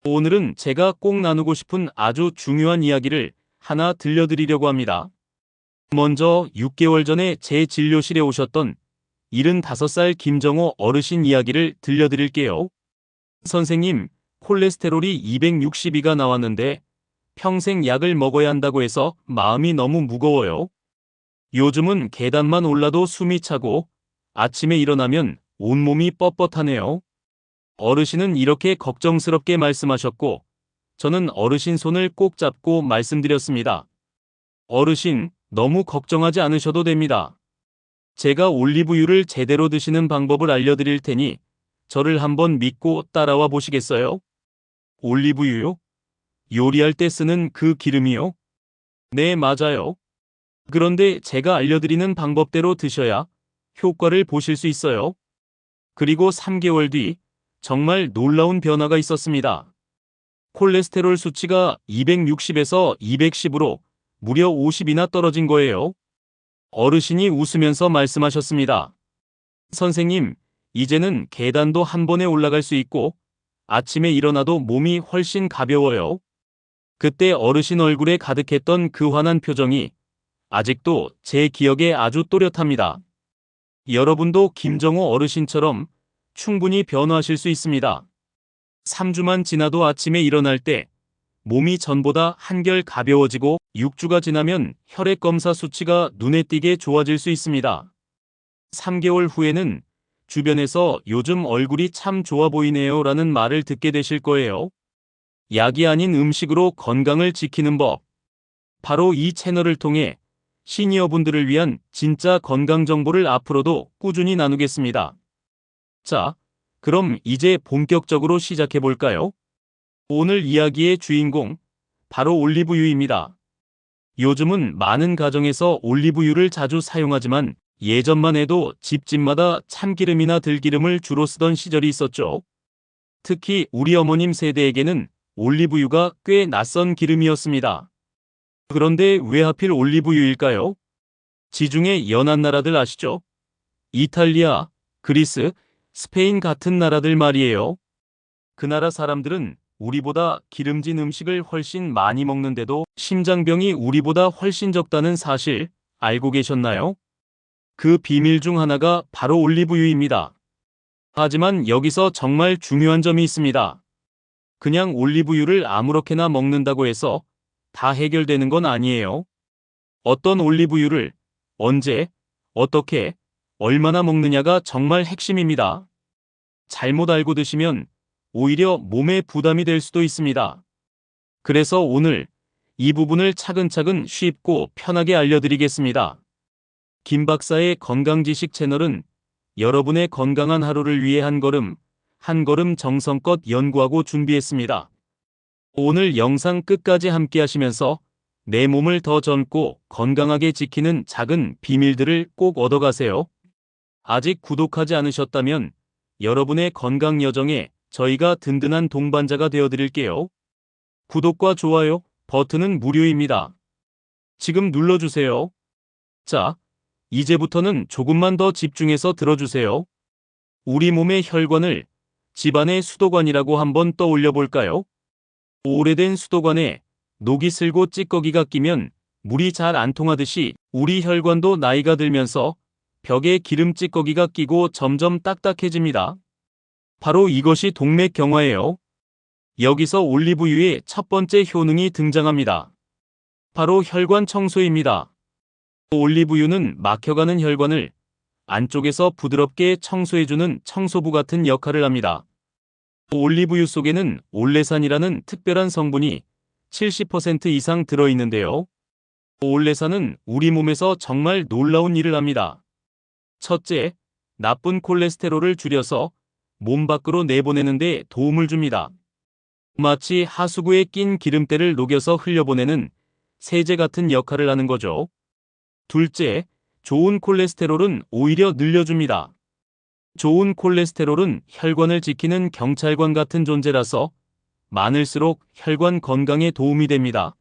오늘은 제가 꼭 나누고 싶은 아주 중요한 이야기를 하나 들려드리려고 합니다. 먼저 6개월 전에 제 진료실에 오셨던 75살 김정호 어르신 이야기를 들려드릴게요. 선생님, 콜레스테롤이 262가 나왔는데 평생 약을 먹어야 한다고 해서 마음이 너무 무거워요. 요즘은 계단만 올라도 숨이 차고 아침에 일어나면 온몸이 뻣뻣하네요. 어르신은 이렇게 걱정스럽게 말씀하셨고, 저는 어르신 손을 꼭 잡고 말씀드렸습니다. 어르신, 너무 걱정하지 않으셔도 됩니다. 제가 올리브유를 제대로 드시는 방법을 알려드릴 테니 저를 한번 믿고 따라와 보시겠어요? 올리브유요? 요리할 때 쓰는 그 기름이요? 네, 맞아요. 그런데 제가 알려드리는 방법대로 드셔야 효과를 보실 수 있어요. 그리고 3개월 뒤 정말 놀라운 변화가 있었습니다. 콜레스테롤 수치가 260에서 210으로 무려 50이나 떨어진 거예요. 어르신이 웃으면서 말씀하셨습니다. 선생님, 이제는 계단도 한 번에 올라갈 수 있고 아침에 일어나도 몸이 훨씬 가벼워요. 그때 어르신 얼굴에 가득했던 그 환한 표정이 아직도 제 기억에 아주 또렷합니다. 여러분도 김정호 어르신처럼 충분히 변화하실 수 있습니다. 3주만 지나도 아침에 일어날 때 몸이 전보다 한결 가벼워지고 6주가 지나면 혈액 검사 수치가 눈에 띄게 좋아질 수 있습니다. 3개월 후에는 주변에서 요즘 얼굴이 참 좋아 보이네요 라는 말을 듣게 되실 거예요. 약이 아닌 음식으로 건강을 지키는 법. 바로 이 채널을 통해 시니어분들을 위한 진짜 건강 정보를 앞으로도 꾸준히 나누겠습니다. 자, 그럼 이제 본격적으로 시작해 볼까요? 오늘 이야기의 주인공, 바로 올리브유입니다. 요즘은 많은 가정에서 올리브유를 자주 사용하지만 예전만 해도 집집마다 참기름이나 들기름을 주로 쓰던 시절이 있었죠. 특히 우리 어머님 세대에게는 올리브유가 꽤 낯선 기름이었습니다. 그런데 왜 하필 올리브유일까요? 지중해 연안 나라들 아시죠? 이탈리아, 그리스, 스페인 같은 나라들 말이에요. 그 나라 사람들은 우리보다 기름진 음식을 훨씬 많이 먹는데도 심장병이 우리보다 훨씬 적다는 사실 알고 계셨나요? 그 비밀 중 하나가 바로 올리브유입니다. 하지만 여기서 정말 중요한 점이 있습니다. 그냥 올리브유를 아무렇게나 먹는다고 해서 다 해결되는 건 아니에요. 어떤 올리브유를 언제, 어떻게, 얼마나 먹느냐가 정말 핵심입니다. 잘못 알고 드시면 오히려 몸에 부담이 될 수도 있습니다. 그래서 오늘 이 부분을 차근차근 쉽고 편하게 알려드리겠습니다. 김 박사의 건강지식 채널은 여러분의 건강한 하루를 위해 한 걸음 정성껏 연구하고 준비했습니다. 오늘 영상 끝까지 함께 하시면서 내 몸을 더 젊고 건강하게 지키는 작은 비밀들을 꼭 얻어가세요. 아직 구독하지 않으셨다면 여러분의 건강 여정에 저희가 든든한 동반자가 되어드릴게요. 구독과 좋아요 버튼은 무료입니다. 지금 눌러주세요. 자, 이제부터는 조금만 더 집중해서 들어주세요. 우리 몸의 혈관을 집안의 수도관이라고 한번 떠올려 볼까요? 오래된 수도관에 녹이 슬고 찌꺼기가 끼면 물이 잘 안 통하듯이 우리 혈관도 나이가 들면서 벽에 기름 찌꺼기가 끼고 점점 딱딱해집니다. 바로 이것이 동맥경화예요. 여기서 올리브유의 첫 번째 효능이 등장합니다. 바로 혈관 청소입니다. 올리브유는 막혀가는 혈관을 안쪽에서 부드럽게 청소해주는 청소부 같은 역할을 합니다. 올리브유 속에는 올레산이라는 특별한 성분이 70% 이상 들어있는데요. 올레산은 우리 몸에서 정말 놀라운 일을 합니다. 첫째, 나쁜 콜레스테롤을 줄여서 몸 밖으로 내보내는 데 도움을 줍니다. 마치 하수구에 낀 기름때를 녹여서 흘려보내는 세제 같은 역할을 하는 거죠. 둘째, 좋은 콜레스테롤은 오히려 늘려줍니다. 좋은 콜레스테롤은 혈관을 지키는 경찰관 같은 존재라서 많을수록 혈관 건강에 도움이 됩니다.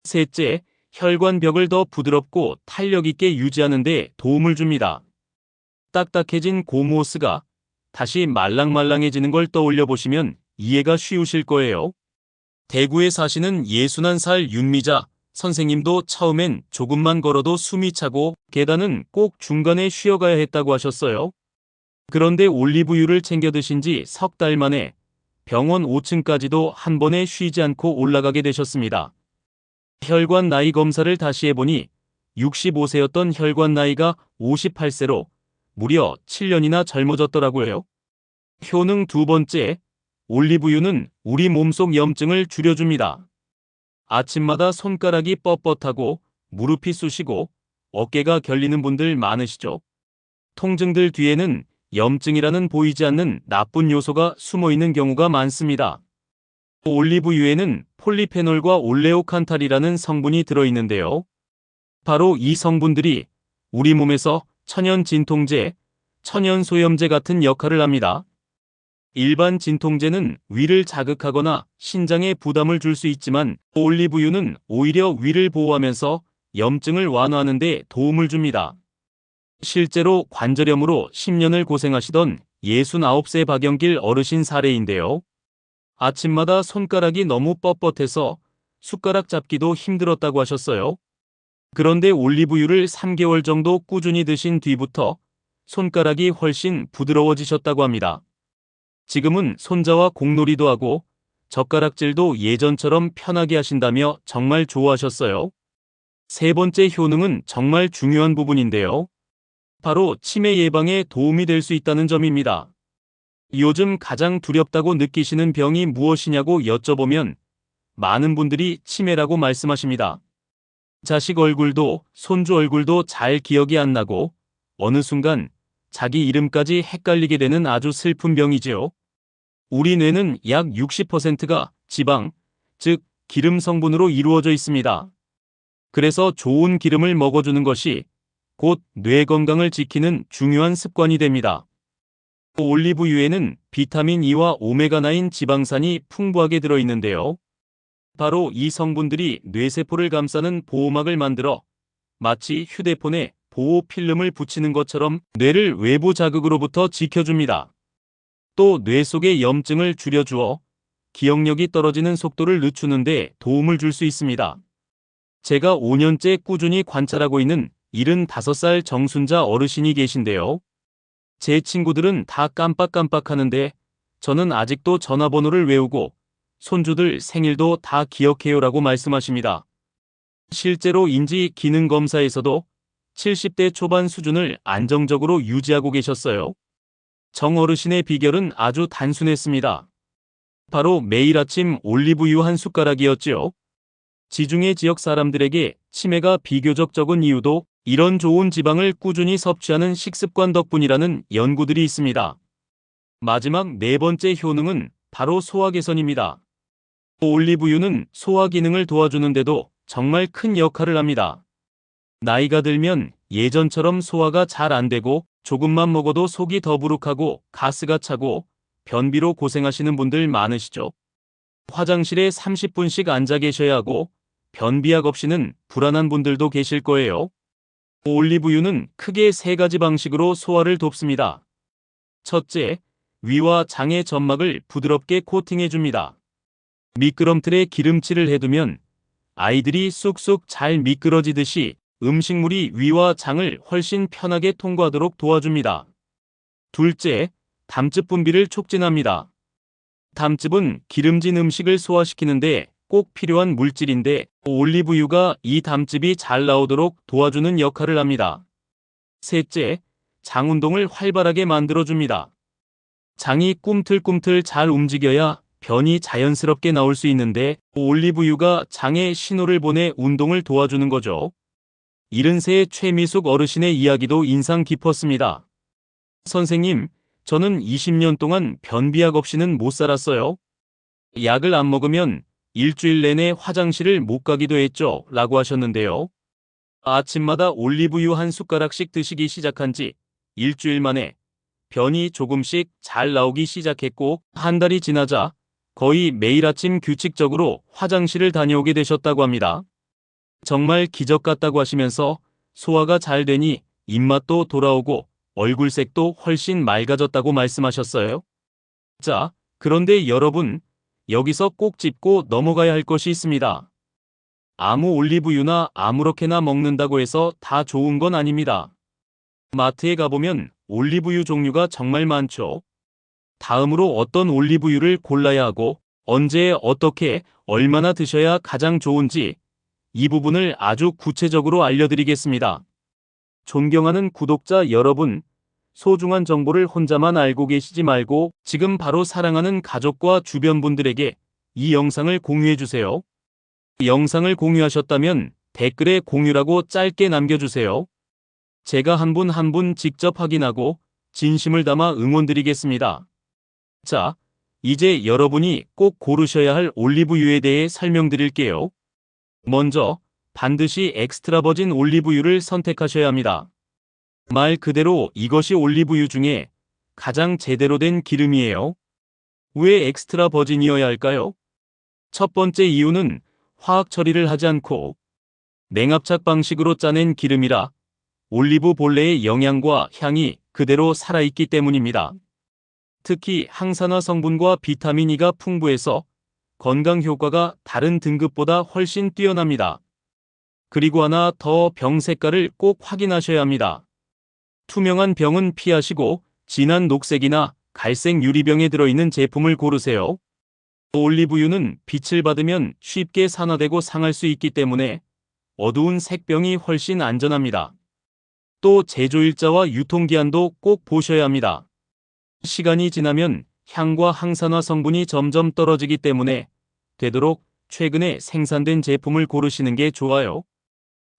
셋째, 혈관벽을 더 부드럽고 탄력 있게 유지하는 데 도움을 줍니다. 딱딱해진 고무호스가 다시 말랑말랑해지는 걸 떠올려 보시면 이해가 쉬우실 거예요. 대구에 사시는 61살 윤미자 선생님도 처음엔 조금만 걸어도 숨이 차고 계단은 꼭 중간에 쉬어가야 했다고 하셨어요. 그런데 올리브유를 챙겨 드신 지 석 달 만에 병원 5층까지도 한 번에 쉬지 않고 올라가게 되셨습니다. 혈관 나이 검사를 다시 해보니 65세였던 혈관 나이가 58세로 무려 7년이나 젊어졌더라고요. 효능 두 번째, 올리브유는 우리 몸속 염증을 줄여줍니다. 아침마다 손가락이 뻣뻣하고 무릎이 쑤시고 어깨가 결리는 분들 많으시죠? 통증들 뒤에는 염증이라는 보이지 않는 나쁜 요소가 숨어 있는 경우가 많습니다. 올리브유에는 폴리페놀과 올레오칸탈이라는 성분이 들어있는데요. 바로 이 성분들이 우리 몸에서 천연 진통제, 천연 소염제 같은 역할을 합니다. 일반 진통제는 위를 자극하거나 신장에 부담을 줄 수 있지만 올리브유는 오히려 위를 보호하면서 염증을 완화하는 데 도움을 줍니다. 실제로 관절염으로 10년을 고생하시던 69세 박영길 어르신 사례인데요. 아침마다 손가락이 너무 뻣뻣해서 숟가락 잡기도 힘들었다고 하셨어요. 그런데 올리브유를 3개월 정도 꾸준히 드신 뒤부터 손가락이 훨씬 부드러워지셨다고 합니다. 지금은 손자와 공놀이도 하고 젓가락질도 예전처럼 편하게 하신다며 정말 좋아하셨어요. 세 번째 효능은 정말 중요한 부분인데요. 바로 치매 예방에 도움이 될 수 있다는 점입니다. 요즘 가장 두렵다고 느끼시는 병이 무엇이냐고 여쭤보면 많은 분들이 치매라고 말씀하십니다. 자식 얼굴도 손주 얼굴도 잘 기억이 안 나고 어느 순간 자기 이름까지 헷갈리게 되는 아주 슬픈 병이지요. 우리 뇌는 약 60%가 지방, 즉 기름 성분으로 이루어져 있습니다. 그래서 좋은 기름을 먹어주는 것이 곧 뇌 건강을 지키는 중요한 습관이 됩니다. 올리브유에는 비타민 E와 오메가9 지방산이 풍부하게 들어있는데요. 바로 이 성분들이 뇌세포를 감싸는 보호막을 만들어 마치 휴대폰에 보호 필름을 붙이는 것처럼 뇌를 외부 자극으로부터 지켜줍니다. 또 뇌 속의 염증을 줄여주어 기억력이 떨어지는 속도를 늦추는 데 도움을 줄 수 있습니다. 제가 5년째 꾸준히 관찰하고 있는 75살 정순자 어르신이 계신데요. 제 친구들은 다 깜빡깜빡하는데 저는 아직도 전화번호를 외우고 손주들 생일도 다 기억해요라고 말씀하십니다. 실제로 인지 기능 검사에서도 70대 초반 수준을 안정적으로 유지하고 계셨어요. 정 어르신의 비결은 아주 단순했습니다. 바로 매일 아침 올리브유 한 숟가락이었지요. 지중해 지역 사람들에게 치매가 비교적 적은 이유도 이런 좋은 지방을 꾸준히 섭취하는 식습관 덕분이라는 연구들이 있습니다. 마지막 네 번째 효능은 바로 소화 개선입니다. 올리브유는 소화 기능을 도와주는데도 정말 큰 역할을 합니다. 나이가 들면 예전처럼 소화가 잘 안 되고 조금만 먹어도 속이 더부룩하고 가스가 차고 변비로 고생하시는 분들 많으시죠. 화장실에 30분씩 앉아 계셔야 하고 변비약 없이는 불안한 분들도 계실 거예요. 올리브유는 크게 세 가지 방식으로 소화를 돕습니다. 첫째, 위와 장의 점막을 부드럽게 코팅해줍니다. 미끄럼틀에 기름칠을 해두면 아이들이 쑥쑥 잘 미끄러지듯이 음식물이 위와 장을 훨씬 편하게 통과하도록 도와줍니다. 둘째, 담즙 분비를 촉진합니다. 담즙은 기름진 음식을 소화시키는데 꼭 필요한 물질인데 올리브유가 이 담즙이 잘 나오도록 도와주는 역할을 합니다. 셋째, 장 운동을 활발하게 만들어줍니다. 장이 꿈틀꿈틀 잘 움직여야 변이 자연스럽게 나올 수 있는데 올리브유가 장에 신호를 보내 운동을 도와주는 거죠. 70세의 최미숙 어르신의 이야기도 인상 깊었습니다. 선생님, 저는 20년 동안 변비약 없이는 못 살았어요. 약을 안 먹으면 일주일 내내 화장실을 못 가기도 했죠. 라고 하셨는데요. 아침마다 올리브유 한 숟가락씩 드시기 시작한 지 일주일 만에 변이 조금씩 잘 나오기 시작했고 한 달이 지나자 거의 매일 아침 규칙적으로 화장실을 다녀오게 되셨다고 합니다. 정말 기적 같다고 하시면서 소화가 잘 되니 입맛도 돌아오고 얼굴색도 훨씬 맑아졌다고 말씀하셨어요. 자, 그런데 여러분, 여기서 꼭 짚고 넘어가야 할 것이 있습니다. 아무 올리브유나 아무렇게나 먹는다고 해서 다 좋은 건 아닙니다. 마트에 가보면 올리브유 종류가 정말 많죠. 다음으로 어떤 올리브유를 골라야 하고 언제 어떻게 얼마나 드셔야 가장 좋은지 이 부분을 아주 구체적으로 알려드리겠습니다. 존경하는 구독자 여러분, 소중한 정보를 혼자만 알고 계시지 말고 지금 바로 사랑하는 가족과 주변 분들에게 이 영상을 공유해주세요. 영상을 공유하셨다면 댓글에 공유라고 짧게 남겨주세요. 제가 한 분 한 분 직접 확인하고 진심을 담아 응원드리겠습니다. 자, 이제 여러분이 꼭 고르셔야 할 올리브유에 대해 설명드릴게요. 먼저 반드시 엑스트라 버진 올리브유를 선택하셔야 합니다. 말 그대로 이것이 올리브유 중에 가장 제대로 된 기름이에요. 왜 엑스트라 버진이어야 할까요? 첫 번째 이유는 화학 처리를 하지 않고 냉압착 방식으로 짜낸 기름이라 올리브 본래의 영양과 향이 그대로 살아있기 때문입니다. 특히 항산화 성분과 비타민 E가 풍부해서 건강 효과가 다른 등급보다 훨씬 뛰어납니다. 그리고 하나 더, 병 색깔을 꼭 확인하셔야 합니다. 투명한 병은 피하시고 진한 녹색이나 갈색 유리병에 들어있는 제품을 고르세요. 올리브유는 빛을 받으면 쉽게 산화되고 상할 수 있기 때문에 어두운 색병이 훨씬 안전합니다. 또 제조일자와 유통기한도 꼭 보셔야 합니다. 시간이 지나면 향과 항산화 성분이 점점 떨어지기 때문에 되도록 최근에 생산된 제품을 고르시는 게 좋아요.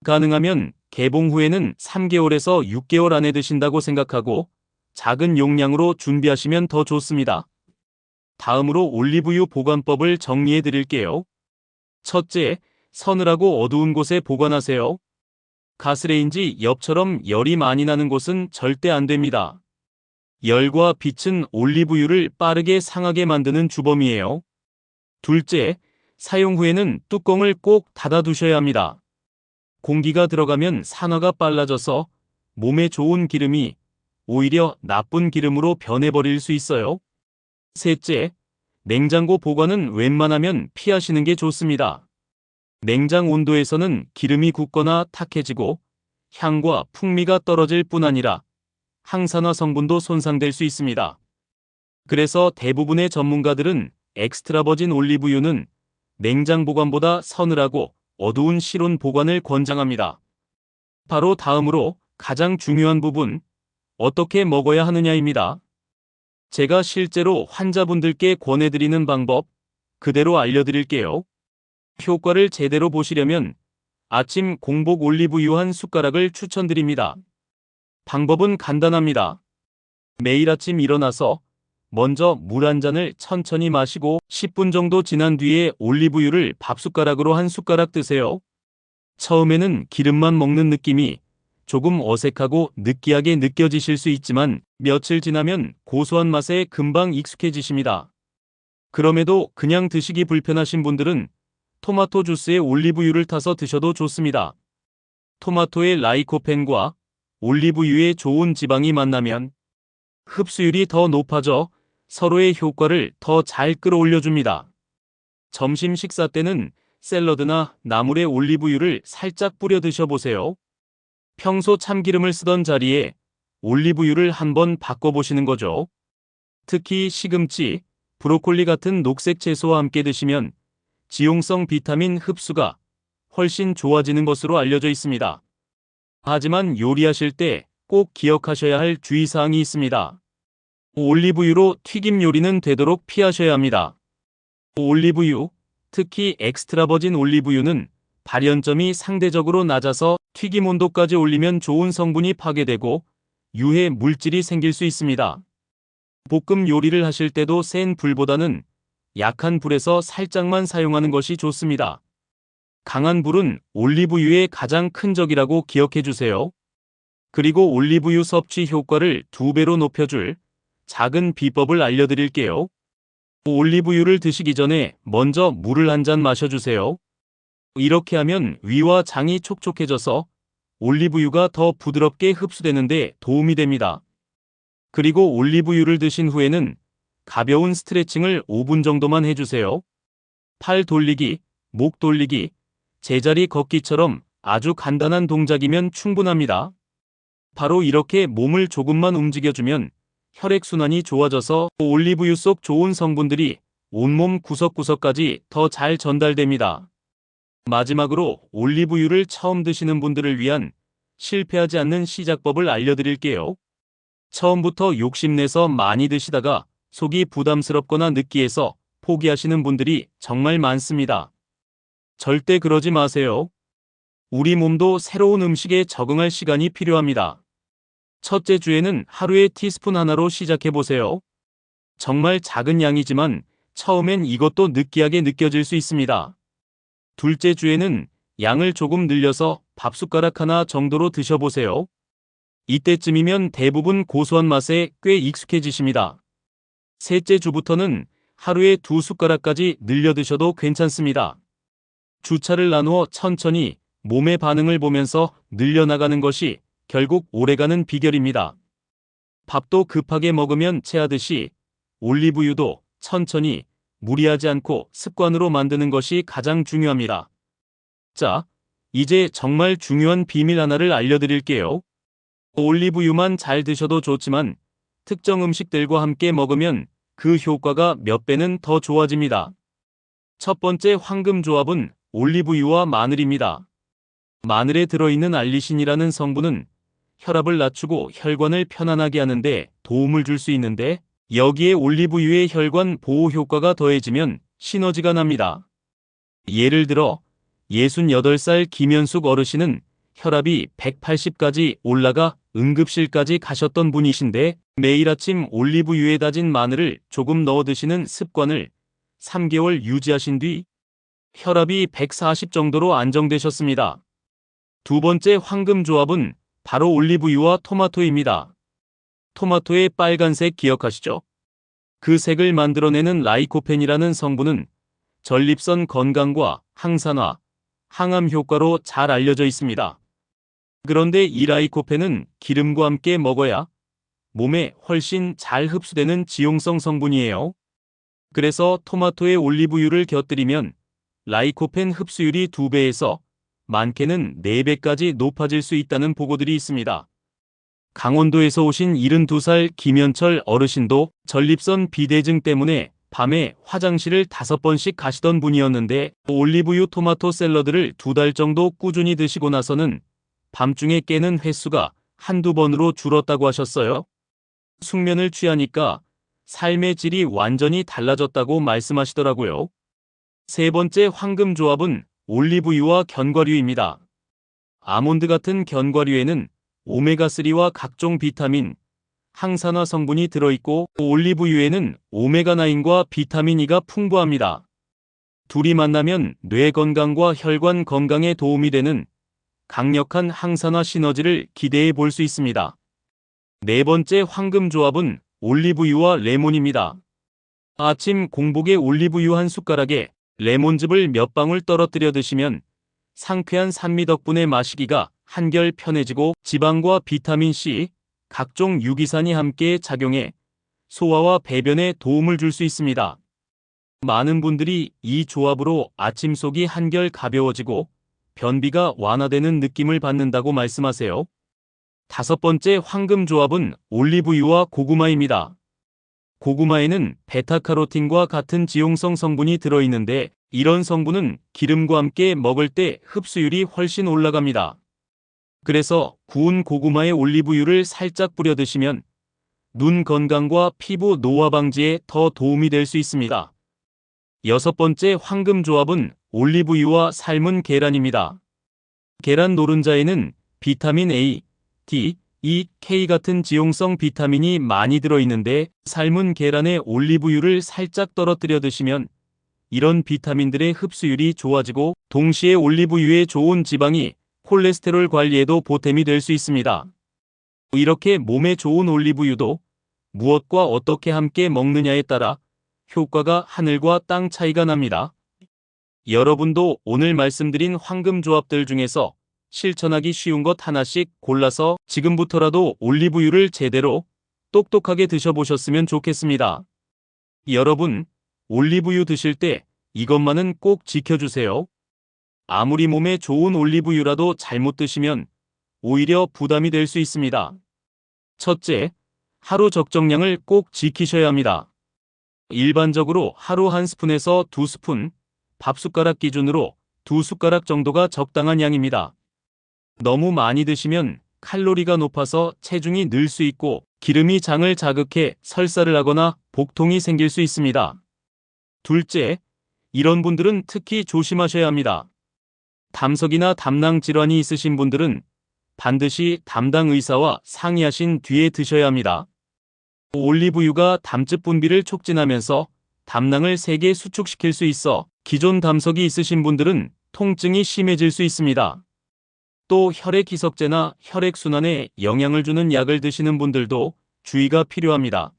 가능하면 개봉 후에는 3개월에서 6개월 안에 드신다고 생각하고 작은 용량으로 준비하시면 더 좋습니다. 다음으로 올리브유 보관법을 정리해 드릴게요. 첫째, 서늘하고 어두운 곳에 보관하세요. 가스레인지 옆처럼 열이 많이 나는 곳은 절대 안 됩니다. 열과 빛은 올리브유를 빠르게 상하게 만드는 주범이에요. 둘째, 사용 후에는 뚜껑을 꼭 닫아두셔야 합니다. 공기가 들어가면 산화가 빨라져서 몸에 좋은 기름이 오히려 나쁜 기름으로 변해버릴 수 있어요. 셋째, 냉장고 보관은 웬만하면 피하시는 게 좋습니다. 냉장 온도에서는 기름이 굳거나 탁해지고 향과 풍미가 떨어질 뿐 아니라 항산화 성분도 손상될 수 있습니다. 그래서 대부분의 전문가들은 엑스트라 버진 올리브유는 냉장 보관보다 서늘하고 어두운 실온 보관을 권장합니다. 바로 다음으로 가장 중요한 부분, 어떻게 먹어야 하느냐입니다. 제가 실제로 환자분들께 권해드리는 방법 그대로 알려드릴게요. 효과를 제대로 보시려면 아침 공복 올리브유 한 숟가락을 추천드립니다. 방법은 간단합니다. 매일 아침 일어나서 먼저 물 한 잔을 천천히 마시고 10분 정도 지난 뒤에 올리브유를 밥숟가락으로 한 숟가락 드세요. 처음에는 기름만 먹는 느낌이 조금 어색하고 느끼하게 느껴지실 수 있지만 며칠 지나면 고소한 맛에 금방 익숙해지십니다. 그럼에도 그냥 드시기 불편하신 분들은 토마토 주스에 올리브유를 타서 드셔도 좋습니다. 토마토의 라이코펜과 올리브유의 좋은 지방이 만나면 흡수율이 더 높아져 서로의 효과를 더 잘 끌어올려줍니다. 점심 식사 때는 샐러드나 나물에 올리브유를 살짝 뿌려 드셔보세요. 평소 참기름을 쓰던 자리에 올리브유를 한번 바꿔보시는 거죠. 특히 시금치, 브로콜리 같은 녹색 채소와 함께 드시면 지용성 비타민 흡수가 훨씬 좋아지는 것으로 알려져 있습니다. 하지만 요리하실 때 꼭 기억하셔야 할 주의사항이 있습니다. 올리브유로 튀김 요리는 되도록 피하셔야 합니다. 올리브유, 특히 엑스트라 버진 올리브유는 발연점이 상대적으로 낮아서 튀김 온도까지 올리면 좋은 성분이 파괴되고 유해 물질이 생길 수 있습니다. 볶음 요리를 하실 때도 센 불보다는 약한 불에서 살짝만 사용하는 것이 좋습니다. 강한 불은 올리브유의 가장 큰 적이라고 기억해 주세요. 그리고 올리브유 섭취 효과를 2배로 높여줄 작은 비법을 알려드릴게요. 올리브유를 드시기 전에 먼저 물을 한 잔 마셔주세요. 이렇게 하면 위와 장이 촉촉해져서 올리브유가 더 부드럽게 흡수되는데 도움이 됩니다. 그리고 올리브유를 드신 후에는 가벼운 스트레칭을 5분 정도만 해주세요. 팔 돌리기, 목 돌리기, 제자리 걷기처럼 아주 간단한 동작이면 충분합니다. 바로 이렇게 몸을 조금만 움직여주면 혈액순환이 좋아져서 올리브유 속 좋은 성분들이 온몸 구석구석까지 더 잘 전달됩니다. 마지막으로 올리브유를 처음 드시는 분들을 위한 실패하지 않는 시작법을 알려드릴게요. 처음부터 욕심내서 많이 드시다가 속이 부담스럽거나 느끼해서 포기하시는 분들이 정말 많습니다. 절대 그러지 마세요. 우리 몸도 새로운 음식에 적응할 시간이 필요합니다. 첫째 주에는 하루에 티스푼 하나로 시작해보세요. 정말 작은 양이지만 처음엔 이것도 느끼하게 느껴질 수 있습니다. 둘째 주에는 양을 조금 늘려서 밥숟가락 하나 정도로 드셔보세요. 이때쯤이면 대부분 고소한 맛에 꽤 익숙해지십니다. 셋째 주부터는 하루에 2숟가락까지 늘려 드셔도 괜찮습니다. 주차를 나누어 천천히 몸의 반응을 보면서 늘려나가는 것이 결국 오래가는 비결입니다. 밥도 급하게 먹으면 체하듯이 올리브유도 천천히 무리하지 않고 습관으로 만드는 것이 가장 중요합니다. 자, 이제 정말 중요한 비밀 하나를 알려드릴게요. 올리브유만 잘 드셔도 좋지만 특정 음식들과 함께 먹으면 그 효과가 몇 배는 더 좋아집니다. 첫 번째 황금 조합은 올리브유와 마늘입니다. 마늘에 들어있는 알리신이라는 성분은 혈압을 낮추고 혈관을 편안하게 하는데 도움을 줄 수 있는데 여기에 올리브유의 혈관 보호 효과가 더해지면 시너지가 납니다. 예를 들어 68살 김현숙 어르신은 혈압이 180까지 올라가 응급실까지 가셨던 분이신데 매일 아침 올리브유에 다진 마늘을 조금 넣어 드시는 습관을 3개월 유지하신 뒤 혈압이 140 정도로 안정되셨습니다. 두 번째 황금 조합은 바로 올리브유와 토마토입니다. 토마토의 빨간색 기억하시죠? 그 색을 만들어내는 라이코펜이라는 성분은 전립선 건강과 항산화, 항암 효과로 잘 알려져 있습니다. 그런데 이 라이코펜은 기름과 함께 먹어야 몸에 훨씬 잘 흡수되는 지용성 성분이에요. 그래서 토마토에 올리브유를 곁들이면 라이코펜 흡수율이 2배에서 많게는 4배까지 높아질 수 있다는 보고들이 있습니다. 강원도에서 오신 72살 김현철 어르신도 전립선 비대증 때문에 밤에 화장실을 5번씩 가시던 분이었는데 올리브유 토마토 샐러드를 2달 정도 꾸준히 드시고 나서는 밤중에 깨는 횟수가 한두 번으로 줄었다고 하셨어요. 숙면을 취하니까 삶의 질이 완전히 달라졌다고 말씀하시더라고요. 세 번째 황금 조합은 올리브유와 견과류입니다. 아몬드 같은 견과류에는 오메가3와 각종 비타민, 항산화 성분이 들어있고 올리브유에는 오메가9과 비타민 E가 풍부합니다. 둘이 만나면 뇌 건강과 혈관 건강에 도움이 되는 강력한 항산화 시너지를 기대해 볼 수 있습니다. 네 번째 황금 조합은 올리브유와 레몬입니다. 아침 공복에 올리브유 한 숟가락에 레몬즙을 몇 방울 떨어뜨려 드시면 상쾌한 산미 덕분에 마시기가 한결 편해지고 지방과 비타민C, 각종 유기산이 함께 작용해 소화와 배변에 도움을 줄 수 있습니다. 많은 분들이 이 조합으로 아침 속이 한결 가벼워지고 변비가 완화되는 느낌을 받는다고 말씀하세요. 다섯 번째 황금 조합은 올리브유와 고구마입니다. 고구마에는 베타카로틴과 같은 지용성 성분이 들어있는데 이런 성분은 기름과 함께 먹을 때 흡수율이 훨씬 올라갑니다. 그래서 구운 고구마에 올리브유를 살짝 뿌려 드시면 눈 건강과 피부 노화 방지에 더 도움이 될 수 있습니다. 여섯 번째 황금 조합은 올리브유와 삶은 계란입니다. 계란 노른자에는 비타민 A, D, E, K 같은 지용성 비타민이 많이 들어있는데 삶은 계란에 올리브유를 살짝 떨어뜨려 드시면 이런 비타민들의 흡수율이 좋아지고 동시에 올리브유의 좋은 지방이 콜레스테롤 관리에도 보탬이 될 수 있습니다. 이렇게 몸에 좋은 올리브유도 무엇과 어떻게 함께 먹느냐에 따라 효과가 하늘과 땅 차이가 납니다. 여러분도 오늘 말씀드린 황금 조합들 중에서 실천하기 쉬운 것 하나씩 골라서 지금부터라도 올리브유를 제대로 똑똑하게 드셔보셨으면 좋겠습니다. 여러분, 올리브유 드실 때 이것만은 꼭 지켜주세요. 아무리 몸에 좋은 올리브유라도 잘못 드시면 오히려 부담이 될 수 있습니다. 첫째, 하루 적정량을 꼭 지키셔야 합니다. 일반적으로 하루 1스푼에서 2스푼, 밥숟가락 기준으로 2숟가락 정도가 적당한 양입니다. 너무 많이 드시면 칼로리가 높아서 체중이 늘 수 있고 기름이 장을 자극해 설사를 하거나 복통이 생길 수 있습니다. 둘째, 이런 분들은 특히 조심하셔야 합니다. 담석이나 담낭 질환이 있으신 분들은 반드시 담당 의사와 상의하신 뒤에 드셔야 합니다. 올리브유가 담즙 분비를 촉진하면서 담낭을 세게 수축시킬 수 있어 기존 담석이 있으신 분들은 통증이 심해질 수 있습니다. 또 혈액 희석제나 혈액순환에 영향을 주는 약을 드시는 분들도 주의가 필요합니다.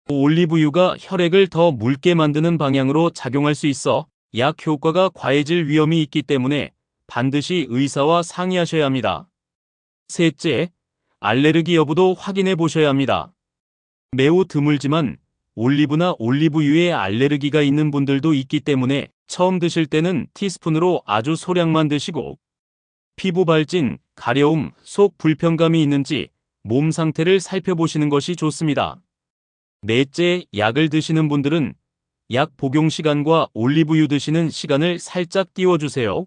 올리브유가 혈액을 더 묽게 만드는 방향으로 작용할 수 있어 약 효과가 과해질 위험이 있기 때문에 반드시 의사와 상의하셔야 합니다. 셋째, 알레르기 여부도 확인해 보셔야 합니다. 매우 드물지만 올리브나 올리브유에 알레르기가 있는 분들도 있기 때문에 처음 드실 때는 티스푼으로 아주 소량만 드시고 피부 발진, 가려움, 속 불편감이 있는지 몸 상태를 살펴보시는 것이 좋습니다. 넷째, 약을 드시는 분들은 약 복용 시간과 올리브유 드시는 시간을 살짝 띄워주세요.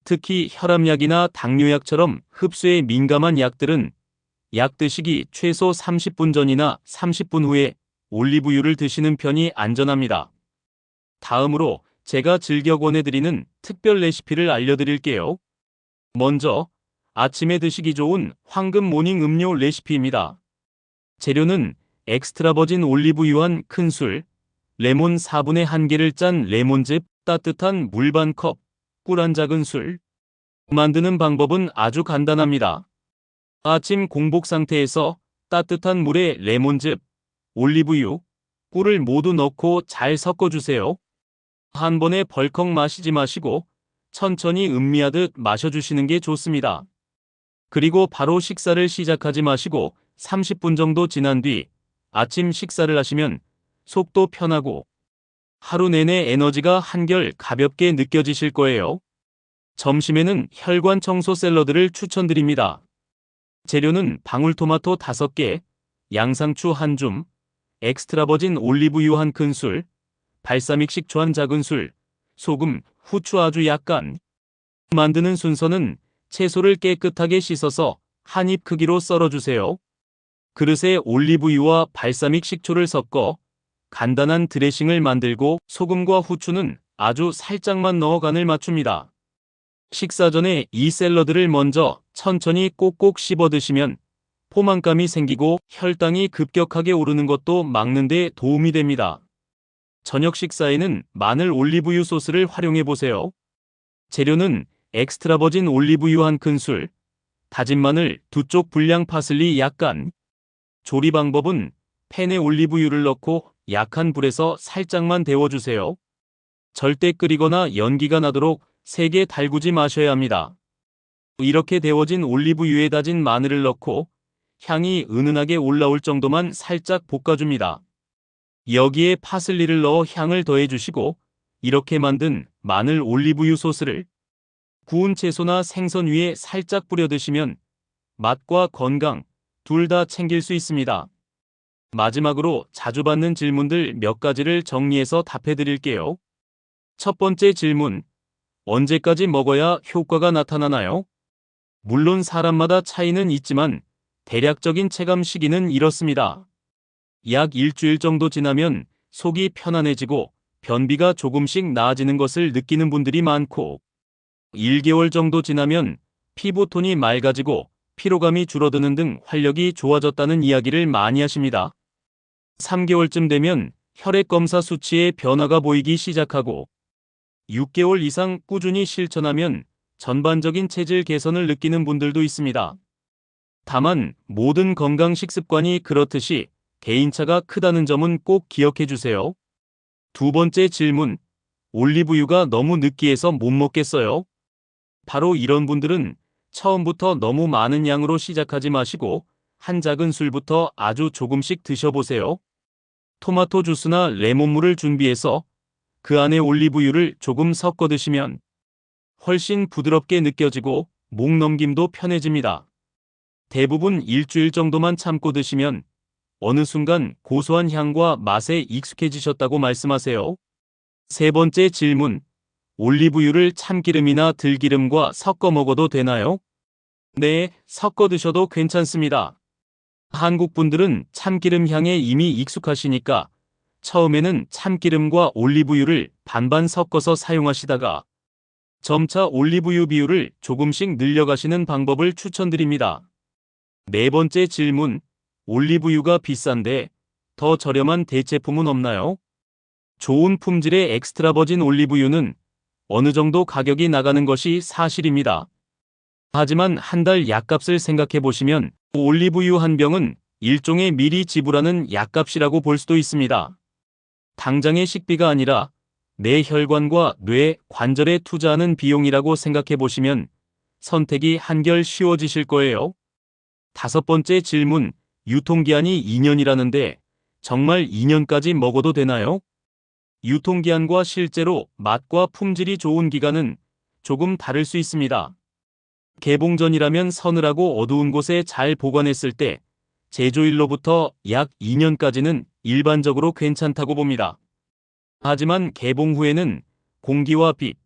특히 혈압약이나 당뇨약처럼 흡수에 민감한 약들은 약 드시기 최소 30분 전이나 30분 후에 올리브유를 드시는 편이 안전합니다. 다음으로 제가 즐겨 권해드리는 특별 레시피를 알려드릴게요. 먼저 아침에 드시기 좋은 황금 모닝 음료 레시피입니다. 재료는 엑스트라 버진 올리브유 1큰술, 레몬 4분의 1개를 짠 레몬즙, 따뜻한 물 반컵, 꿀 1작은술. 만드는 방법은 아주 간단합니다. 아침 공복 상태에서 따뜻한 물에 레몬즙, 올리브유, 꿀을 모두 넣고 잘 섞어주세요. 한 번에 벌컥 마시지 마시고 천천히 음미하듯 마셔주시는 게 좋습니다. 그리고 바로 식사를 시작하지 마시고 30분 정도 지난 뒤 아침 식사를 하시면 속도 편하고 하루 내내 에너지가 한결 가볍게 느껴지실 거예요. 점심에는 혈관 청소 샐러드를 추천드립니다. 재료는 방울토마토 5개, 양상추 1줌, 엑스트라 버진 올리브유 1큰술, 발사믹 식초 1작은술, 소금, 후추 아주 약간. 만드는 순서는 채소를 깨끗하게 씻어서 한 입 크기로 썰어주세요. 그릇에 올리브유와 발사믹 식초를 섞어 간단한 드레싱을 만들고 소금과 후추는 아주 살짝만 넣어 간을 맞춥니다. 식사 전에 이 샐러드를 먼저 천천히 꼭꼭 씹어 드시면 포만감이 생기고 혈당이 급격하게 오르는 것도 막는 데 도움이 됩니다. 저녁 식사에는 마늘 올리브유 소스를 활용해 보세요. 재료는 엑스트라 버진 올리브유 1큰술, 다진 마늘 2쪽 분량 파슬리 약간. 조리 방법은 팬에 올리브유를 넣고 약한 불에서 살짝만 데워주세요. 절대 끓이거나 연기가 나도록 세게 달구지 마셔야 합니다. 이렇게 데워진 올리브유에 다진 마늘을 넣고 향이 은은하게 올라올 정도만 살짝 볶아줍니다. 여기에 파슬리를 넣어 향을 더해주시고 이렇게 만든 마늘 올리브유 소스를 구운 채소나 생선 위에 살짝 뿌려 드시면 맛과 건강 둘 다 챙길 수 있습니다. 마지막으로 자주 받는 질문들 몇 가지를 정리해서 답해 드릴게요. 첫 번째 질문, 언제까지 먹어야 효과가 나타나나요? 물론 사람마다 차이는 있지만 대략적인 체감 시기는 이렇습니다. 약 일주일 정도 지나면 속이 편안해지고 변비가 조금씩 나아지는 것을 느끼는 분들이 많고 1개월 정도 지나면 피부톤이 맑아지고 피로감이 줄어드는 등 활력이 좋아졌다는 이야기를 많이 하십니다. 3개월쯤 되면 혈액 검사 수치에 변화가 보이기 시작하고 6개월 이상 꾸준히 실천하면 전반적인 체질 개선을 느끼는 분들도 있습니다. 다만 모든 건강 식습관이 그렇듯이 개인차가 크다는 점은 꼭 기억해 주세요. 두 번째 질문, 올리브유가 너무 느끼해서 못 먹겠어요? 바로 이런 분들은 처음부터 너무 많은 양으로 시작하지 마시고 한 작은 술부터 아주 조금씩 드셔보세요. 토마토 주스나 레몬물을 준비해서 그 안에 올리브유를 조금 섞어 드시면 훨씬 부드럽게 느껴지고 목 넘김도 편해집니다. 대부분 일주일 정도만 참고 드시면 어느 순간 고소한 향과 맛에 익숙해지셨다고 말씀하세요. 세 번째 질문. 올리브유를 참기름이나 들기름과 섞어 먹어도 되나요? 네, 섞어 드셔도 괜찮습니다. 한국 분들은 참기름 향에 이미 익숙하시니까 처음에는 참기름과 올리브유를 반반 섞어서 사용하시다가 점차 올리브유 비율을 조금씩 늘려가시는 방법을 추천드립니다. 네 번째 질문. 올리브유가 비싼데 더 저렴한 대체품은 없나요? 좋은 품질의 엑스트라 버진 올리브유는 어느 정도 가격이 나가는 것이 사실입니다. 하지만 한 달 약값을 생각해 보시면 올리브유 한 병은 일종의 미리 지불하는 약값이라고 볼 수도 있습니다. 당장의 식비가 아니라 내 혈관과 뇌, 관절에 투자하는 비용이라고 생각해 보시면 선택이 한결 쉬워지실 거예요. 다섯 번째 질문. 유통기한이 2년이라는데 정말 2년까지 먹어도 되나요? 유통기한과 실제로 맛과 품질이 좋은 기간은 조금 다를 수 있습니다. 개봉 전이라면 서늘하고 어두운 곳에 잘 보관했을 때 제조일로부터 약 2년까지는 일반적으로 괜찮다고 봅니다. 하지만 개봉 후에는 공기와 빛,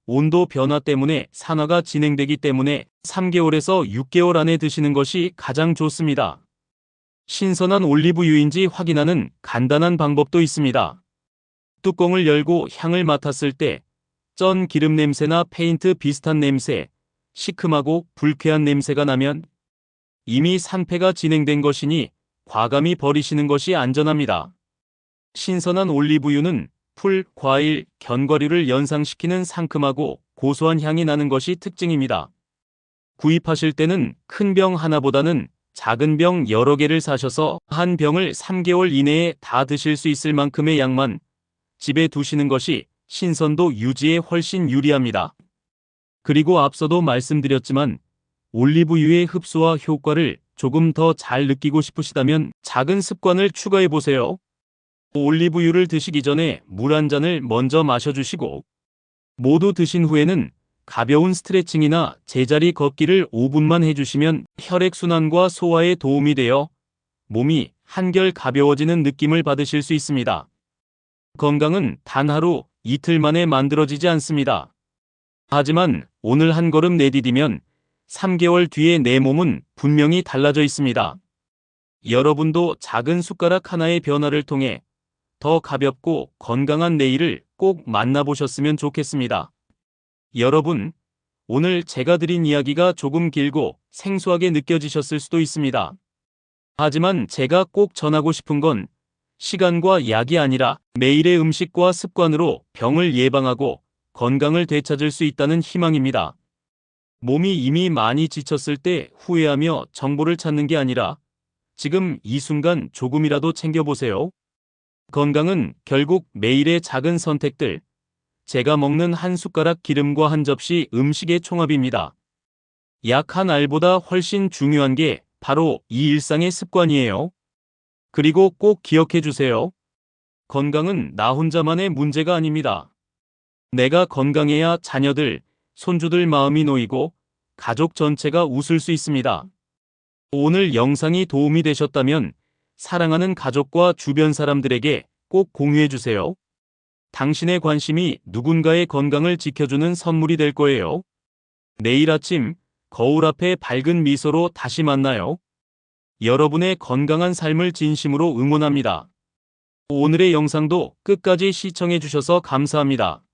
온도 변화 때문에 산화가 진행되기 때문에 3개월에서 6개월 안에 드시는 것이 가장 좋습니다. 신선한 올리브유인지 확인하는 간단한 방법도 있습니다. 뚜껑을 열고 향을 맡았을 때 쩐 기름 냄새나 페인트 비슷한 냄새, 시큼하고 불쾌한 냄새가 나면 이미 산패가 진행된 것이니 과감히 버리시는 것이 안전합니다. 신선한 올리브유는 풀, 과일, 견과류를 연상시키는 상큼하고 고소한 향이 나는 것이 특징입니다. 구입하실 때는 큰 병 하나보다는 작은 병 여러 개를 사셔서 한 병을 3개월 이내에 다 드실 수 있을 만큼의 양만 집에 두시는 것이 신선도 유지에 훨씬 유리합니다. 그리고 앞서도 말씀드렸지만 올리브유의 흡수와 효과를 조금 더 잘 느끼고 싶으시다면 작은 습관을 추가해 보세요. 올리브유를 드시기 전에 물 한 잔을 먼저 마셔주시고 모두 드신 후에는 가벼운 스트레칭이나 제자리 걷기를 5분만 해주시면 혈액순환과 소화에 도움이 되어 몸이 한결 가벼워지는 느낌을 받으실 수 있습니다. 건강은 단 하루, 이틀 만에 만들어지지 않습니다. 하지만 오늘 한 걸음 내디디면 3개월 뒤에 내 몸은 분명히 달라져 있습니다. 여러분도 작은 숟가락 하나의 변화를 통해 더 가볍고 건강한 내일을 꼭 만나보셨으면 좋겠습니다. 여러분, 오늘 제가 드린 이야기가 조금 길고 생소하게 느껴지셨을 수도 있습니다. 하지만 제가 꼭 전하고 싶은 건 시간과 약이 아니라 매일의 음식과 습관으로 병을 예방하고 건강을 되찾을 수 있다는 희망입니다. 몸이 이미 많이 지쳤을 때 후회하며 정보를 찾는 게 아니라 지금 이 순간 조금이라도 챙겨보세요. 건강은 결국 매일의 작은 선택들, 제가 먹는 한 숟가락 기름과 한 접시 음식의 총합입니다. 약 한 알보다 훨씬 중요한 게 바로 이 일상의 습관이에요. 그리고 꼭 기억해 주세요. 건강은 나 혼자만의 문제가 아닙니다. 내가 건강해야 자녀들, 손주들 마음이 놓이고 가족 전체가 웃을 수 있습니다. 오늘 영상이 도움이 되셨다면 사랑하는 가족과 주변 사람들에게 꼭 공유해 주세요. 당신의 관심이 누군가의 건강을 지켜주는 선물이 될 거예요. 내일 아침 거울 앞에 밝은 미소로 다시 만나요. 여러분의 건강한 삶을 진심으로 응원합니다. 오늘의 영상도 끝까지 시청해 주셔서 감사합니다.